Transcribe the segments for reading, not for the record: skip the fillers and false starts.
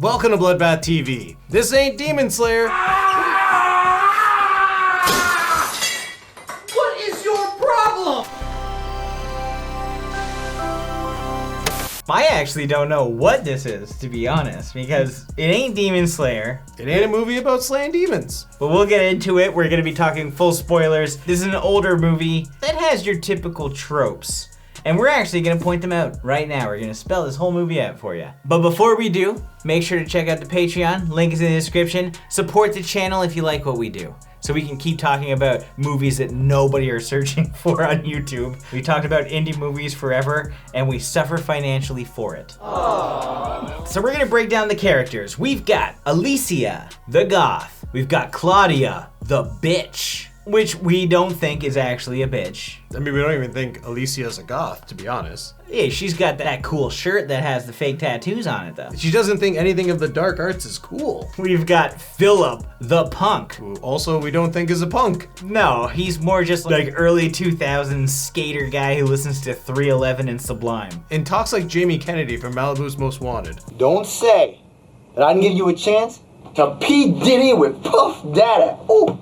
Welcome to Bloodbath TV. This ain't Demon Slayer. What is your problem? I actually don't know what this is, to be honest, because it ain't Demon Slayer. It ain't a movie about slaying demons. But we'll get into it. We're gonna be talking full spoilers. This is an older movie that has your typical tropes. And we're actually gonna point them out right now. We're gonna spell this whole movie out for you. But before we do, make sure to check out the Patreon. Link is in the description. Support the channel if you like what we do, so we can keep talking about movies that nobody are searching for on YouTube. We talked about indie movies forever, and we suffer financially for it. Aww. So we're gonna break down the characters. We've got Alicia, the goth. We've got Claudia, the bitch, which we don't think is actually a bitch. I mean, we don't even think Alicia's a goth, to be honest. Yeah, she's got that cool shirt that has the fake tattoos on it, though. She doesn't think anything of the dark arts is cool. We've got Philip, the punk. Who also we don't think is a punk. No, he's more just like early 2000s skater guy who listens to 311 and Sublime. And talks like Jamie Kennedy from Malibu's Most Wanted. Don't say that I didn't give you a chance to P. Diddy with Puff Daddy. Ooh.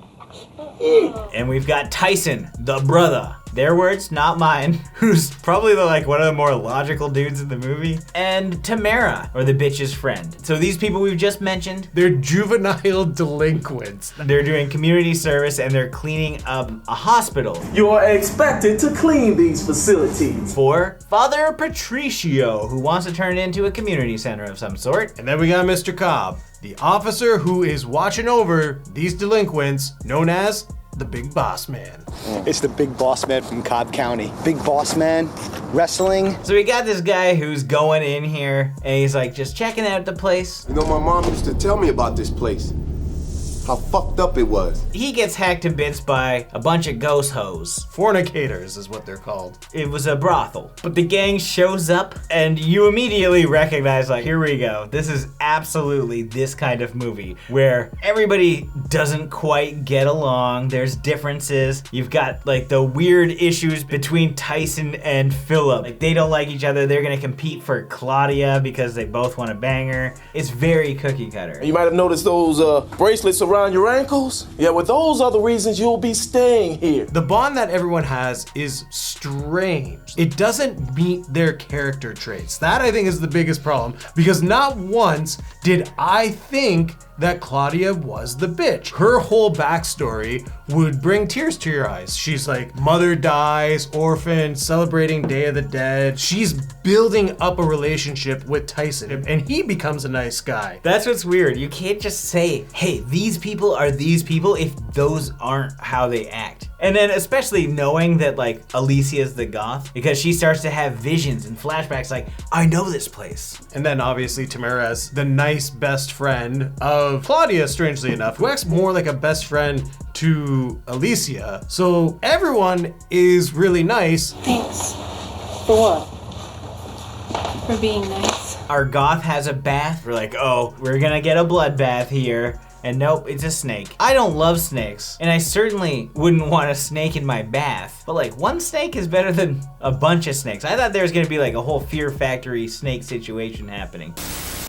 Yeah. And we've got Tyson, the brother. Their words, not mine, who's probably one of the more logical dudes in the movie. And Tamara, or the bitch's friend. So these people we've just mentioned, they're juvenile delinquents. They're doing community service and they're cleaning up a hospital. You are expected to clean these facilities. For Father Patricio, who wants to turn it into a community center of some sort. And then we got Mr. Cobb, the officer who is watching over these delinquents, known as the Big Boss Man. It's the Big Boss Man from Cobb County. Big Boss Man, wrestling. So we got this guy who's going in here and he's like just checking out the place. You know, my mom used to tell me about this place. How fucked up it was. He gets hacked to bits by a bunch of ghost hoes. Fornicators is what they're called. It was a brothel. But the gang shows up and you immediately recognize, like, here we go. This is absolutely this kind of movie where everybody doesn't quite get along. There's differences. You've got like the weird issues between Tyson and Philip. Like they don't like each other. They're gonna compete for Claudia because they both want to bang her. It's very cookie cutter. You might have noticed those bracelets around your ankles. Yeah, well, those are the reasons you'll be staying here. The bond that everyone has is strange. It doesn't meet their character traits. That I think is the biggest problem, because not once did I think that Claudia was the bitch. Her whole backstory would bring tears to your eyes. She's like, mother dies, orphan, celebrating Day of the Dead. She's building up a relationship with Tyson, and he becomes a nice guy. That's what's weird. You can't just say, hey, these people are these people if those aren't how they act. And then especially knowing that like Alicia's the goth, because she starts to have visions and flashbacks like, I know this place. And then obviously Tamara as the nice best friend of Claudia, strangely enough, who acts more like a best friend to Alicia. So everyone is really nice. Thanks. For what? For being nice. Our goth has a bath. We're like, oh, we're gonna get a bloodbath here. And nope, it's a snake. I don't love snakes, and I certainly wouldn't want a snake in my bath. But like, one snake is better than a bunch of snakes. I thought there was gonna be like a whole Fear Factory snake situation happening.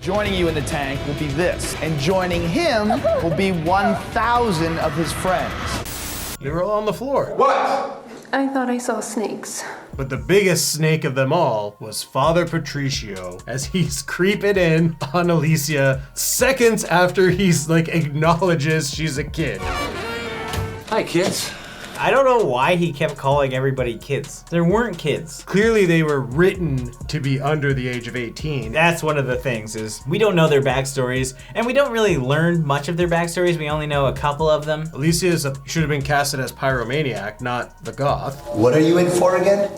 Joining you in the tank will be this, and joining him will be 1,000 of his friends. They were all on the floor. What? I thought I saw snakes. But the biggest snake of them all was Father Patricio, as he's creeping in on Alicia seconds after he's like acknowledges she's a kid. Hi, kids. I don't know why he kept calling everybody kids. There weren't kids. Clearly they were written to be under the age of 18. That's one of the things, is we don't know their backstories, and we don't really learn much of their backstories. We only know a couple of them. Alicia should have been casted as Pyromaniac, not the goth. What are you in for again?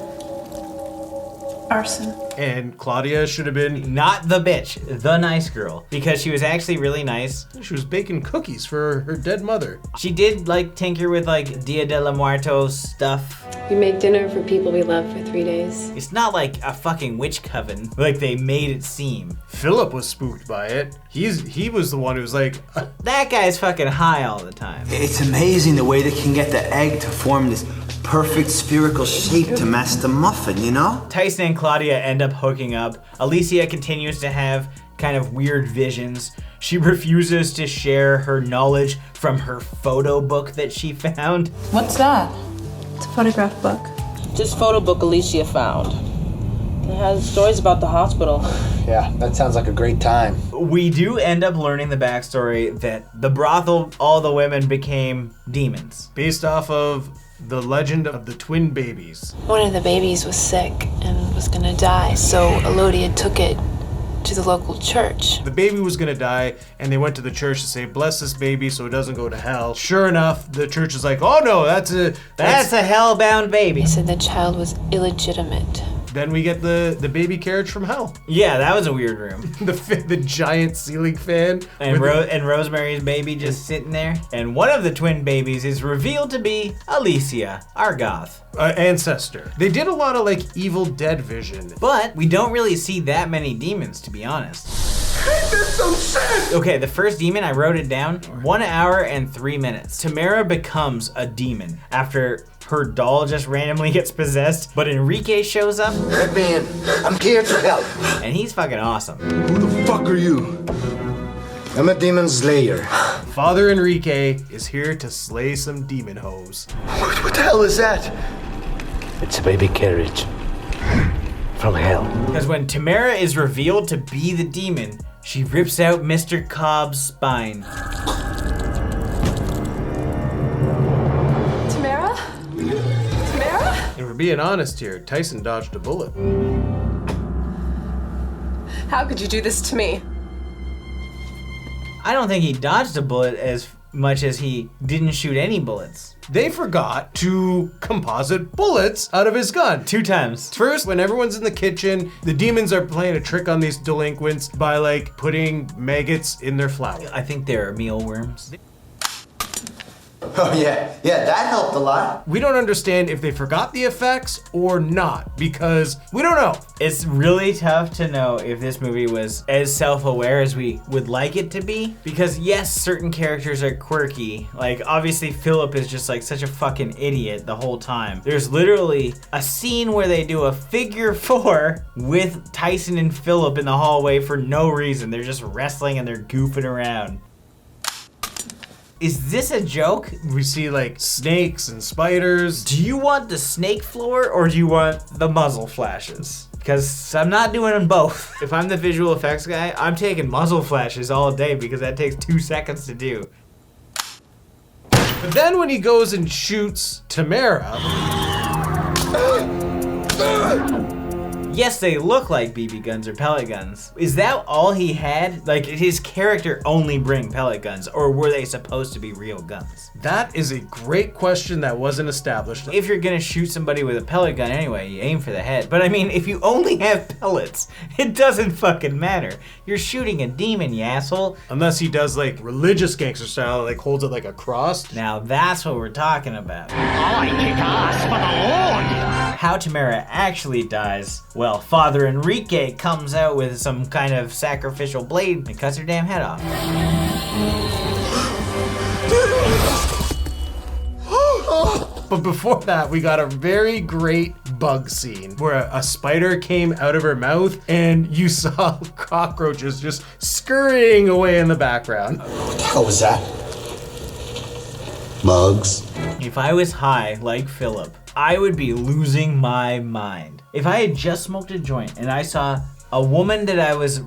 Arson. And Claudia should have been... Not the bitch, the nice girl, because she was actually really nice. She was baking cookies for her dead mother. She did like tinker with like Dia de la Muertos stuff. We make dinner for people we love for 3 days. It's not like a fucking witch coven, like they made it seem. Philip was spooked by it. He was the one who was like... That guy's fucking high all the time. It's amazing the way they can get the egg to form this perfect spherical shape to match the muffin, you know? Tyson and Claudia end up hooking up. Alicia continues to have kind of weird visions. She refuses to share her knowledge from her photo book that she found. What's that? It's a photograph book. This photo book Alicia found. It has stories about the hospital. Yeah, that sounds like a great time. We do end up learning the backstory that the brothel, all the women became demons. Based off of the legend of the twin babies. One of the babies was sick and was gonna die, so Elodia took it to the local church. The baby was gonna die, and they went to the church to say, bless this baby so it doesn't go to hell. Sure enough, the church is like, oh no, that's a hell-bound baby. They said the child was illegitimate. Then we get the baby carriage from hell. Yeah, that was a weird room. the giant ceiling fan. And, and Rosemary's baby just sitting there. And one of the twin babies is revealed to be Alicia, our goth. Ancestor. They did a lot of like Evil Dead vision. But we don't really see that many demons, to be honest. Okay, the first demon, I wrote it down, 1 hour and 3 minutes. Tamara becomes a demon after her doll just randomly gets possessed, but Enrique shows up. Let me in. I'm here to help. And he's fucking awesome. Who the fuck are you? I'm a demon slayer. Father Enrique is here to slay some demon hoes. What the hell is that? It's a baby carriage. From hell. Because when Tamara is revealed to be the demon, she rips out Mr. Cobb's spine. Tamara? Tamara? And we're being honest here, Tyson dodged a bullet. How could you do this to me? I don't think he dodged a bullet as much as he didn't shoot any bullets. They forgot to composite bullets out of his gun. 2 times. First, when everyone's in the kitchen, the demons are playing a trick on these delinquents by like putting maggots in their flour. I think they're mealworms. Oh yeah, that helped a lot. We don't understand if they forgot the effects or not, because we don't know. It's really tough to know if this movie was as self-aware as we would like it to be, because yes, certain characters are quirky. Like obviously Philip is just like such a fucking idiot the whole time. There's literally a scene where they do a figure 4 with Tyson and Philip in the hallway for no reason. They're just wrestling and they're goofing around. Is this a joke? We see like snakes and spiders. Do you want the snake floor or do you want the muzzle flashes? Because I'm not doing them both. If I'm the visual effects guy, I'm taking muzzle flashes all day because that takes 2 seconds to do. But then when he goes and shoots Tamara, yes, they look like BB guns or pellet guns. Is that all he had? Like, did his character only bring pellet guns, or were they supposed to be real guns? that is a great question that wasn't established. If you're gonna shoot somebody with a pellet gun anyway, you aim for the head. But I mean, if you only have pellets, it doesn't fucking matter. You're shooting a demon, you asshole. Unless he does like religious gangster style, like holds it like a cross. Now that's what we're talking about. I kick ass for the Lord! How Tamara actually dies, well, Father Enrique comes out with some kind of sacrificial blade and cuts her damn head off. But before that, we got a very great bug scene where a spider came out of her mouth and you saw cockroaches just scurrying away in the background. What the hell was that? Bugs. If I was high like Philip, I would be losing my mind. If I had just smoked a joint and I saw a woman that I was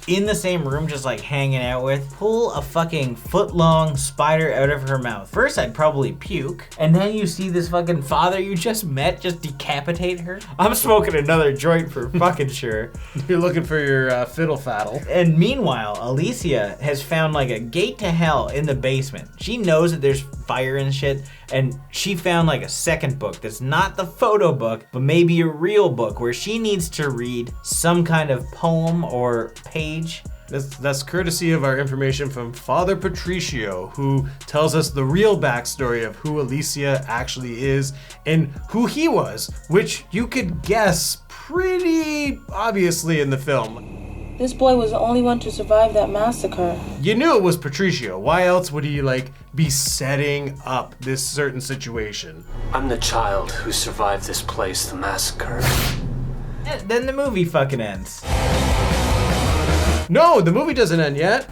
in the same room just like hanging out with pull a fucking foot-long spider out of her mouth. First, I'd probably puke, and then you see this fucking father you just met just decapitate her. I'm smoking another joint for fucking sure. You're looking for your fiddle faddle. And meanwhile, Alicia has found like a gate to hell in the basement. She knows that there's fire and shit, and she found like a second book that's not the photo book, but maybe a real book where she needs to read some kind of poem or page. That's courtesy of our information from Father Patricio, who tells us the real backstory of who Alicia actually is and who he was, which you could guess pretty obviously in the film. This boy was the only one to survive that massacre. You knew it was Patricio. Why else would he be setting up this certain situation? I'm the child who survived this place, the massacre. And then the movie fucking ends. No, the movie doesn't end yet.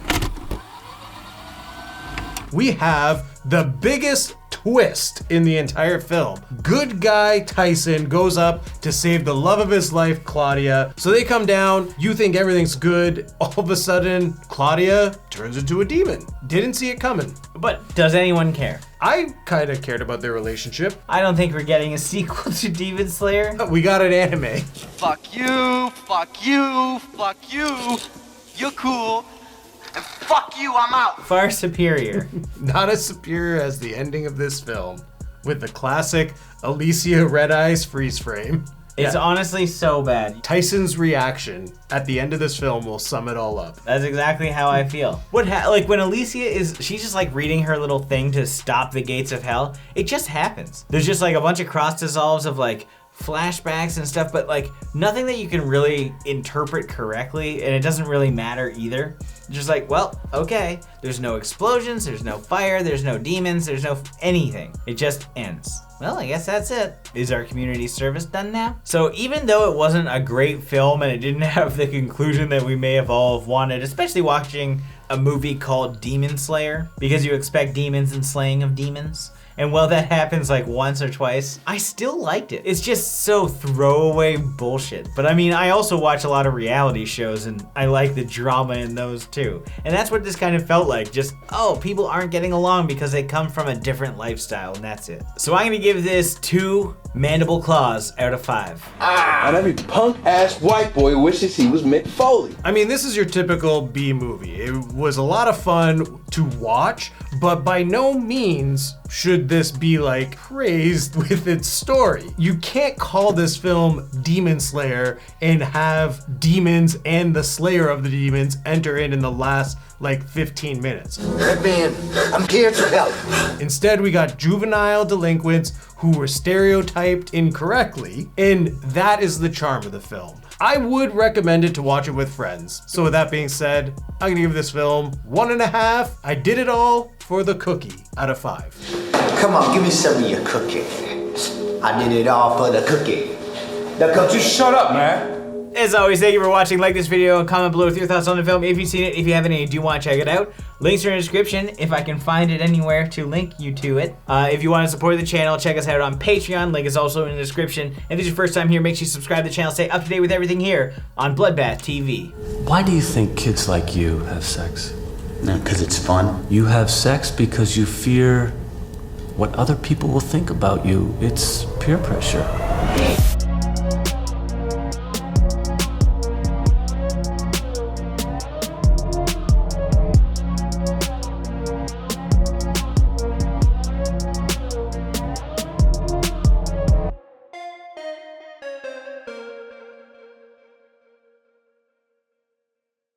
We have the biggest twist in the entire film. Good guy Tyson goes up to save the love of his life, Claudia. So they come down, you think everything's good. All of a sudden, Claudia turns into a demon. Didn't see it coming. But does anyone care? I kind of cared about their relationship. I don't think we're getting a sequel to Demon Slayer. We got an anime. Fuck you, fuck you, fuck you. You're cool. And fuck you, I'm out. Far superior. Not as superior as the ending of this film with the classic Alicia Red Eyes freeze frame. It's honestly so bad. Tyson's reaction at the end of this film will sum it all up. That's exactly how I feel. Like when Alicia she's just like reading her little thing to stop the gates of hell. It just happens. There's just like a bunch of cross dissolves of like flashbacks and stuff, but like nothing that you can really interpret correctly, and it doesn't really matter either. Just like, well, okay, there's no explosions, there's no fire, there's no demons, there's no anything. It just ends. Well, I guess that's it. Is our community service done now? So even though it wasn't a great film and it didn't have the conclusion that we may have all wanted, especially watching a movie called Demon Slayer, because you expect demons and slaying of demons, and while that happens like once or twice, I still liked it. It's just so throwaway bullshit. But I mean, I also watch a lot of reality shows and I like the drama in those too. And that's what this kind of felt like. Just, oh, people aren't getting along because they come from a different lifestyle, and that's it. So I'm gonna give this 2 mandible claws out of 5. And every punk-ass white boy wishes he was Mick Foley. I mean, this is your typical B movie. It was a lot of fun to watch, but by no means should this be like praised with its story. You can't call this film Demon Slayer and have demons and the slayer of the demons enter in the last like 15 minutes. Let me in. I'm here to help. Instead, we got juvenile delinquents who were stereotyped incorrectly, and that is the charm of the film. I would recommend it to watch it with friends. So with that being said, I'm gonna give this film 1.5. I did it all for the cookie out of 5. Come on, give me some of your cookie. I did it all for the cookie. The cookie. Just shut up, man. As always, thank you for watching. Like this video and comment below with your thoughts on the film if you've seen it. If you haven't and you do want to check it out, links are in the description if I can find it anywhere to link you to it. If you want to support the channel, check us out on Patreon. Link is also in the description. If this is your first time here, make sure you subscribe to the channel. Stay up to date with everything here on Bloodbath TV. Why do you think kids like you have sex? Because it's fun. You have sex because you fear what other people will think about you. It's peer pressure.